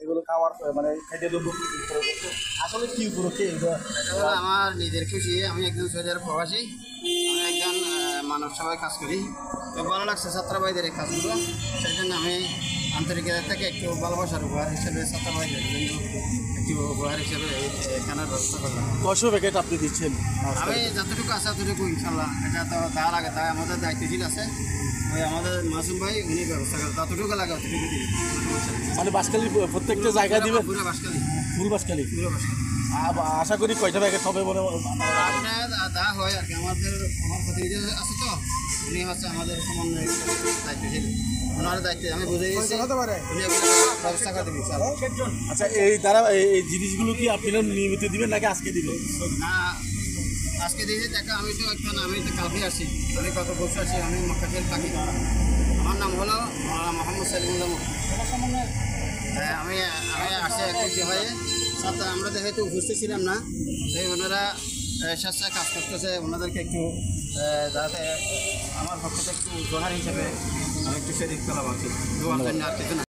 এগুলো খাওয়ার মানে খাদ্যদ্রব্য আসলে কি উপলক্ষে আমার নিজের খুশি। আমি একজন সৌদি আরব প্রবাসী, আমি একজন মানব সেবায় কাজ করি। তো ভালো লাগছে ছাত্র ভাইদের এই কাজগুলো, সেই জন্য আমি আন্তরিকতা থেকে একটু ভালোবাসার উপহার হিসেবে ছাত্র ভাইদের জন্য একটু উপহার হিসেবে কেনার ব্যবস্থা করলাম। কয়শো প্যাকেট আপনি দিচ্ছেন? আমি যতটুকু আছে ততটুকু ইনশাল্লাহ, এটা তো দেওয়া লাগে, তাই আমাদের দায়িত্বশীল আছে ওই আমাদের মাসুম ভাই, উনি ব্যবস্থা করেন, ততটুকু লাগে অতটুকু দিই। মানে বাসকালি প্রত্যেকটা জায়গায় দিবে? পুরো বাসকালি, ফুল বাসকালি। পুরো বাসকালি। আশা করি কয়টা প্যাকেট হবে বলে আপনার দেওয়া হয় আর কি। আমার প্রতিনিধি আছে তো, উনি হচ্ছে আমাদের সমন্বয় দায়িত্বশীল, ওনার দায়িত্বে আমি বুঝে দিয়েছি, উনি ব্যবস্থা করে দেবেন। আচ্ছা, এই দ্বারা এই জিনিসগুলো কি আপনারা নিয়মিত দিবেন নাকি আজকে দিবেন? না, আজকে দিয়েছি দেখা। আমি তো কালকে আসি, আমি কত বছর আসি, আমি মক্কাশের থাকি। আমার নাম হলো মোহাম্মদ সালিমুল্লাহ মুফতি। আমি আসি একটু হয়ে সাথে আমরা যেহেতু উপস্থিত ছিলাম না, তাই ওনারা স্বেচ্ছায় কাজ করতেছে, ওনাদেরকে একটু যাতে আমার পক্ষ থেকে একটু উপহার হিসেবে একটু শরীর করা উচিত। আর কিছু না।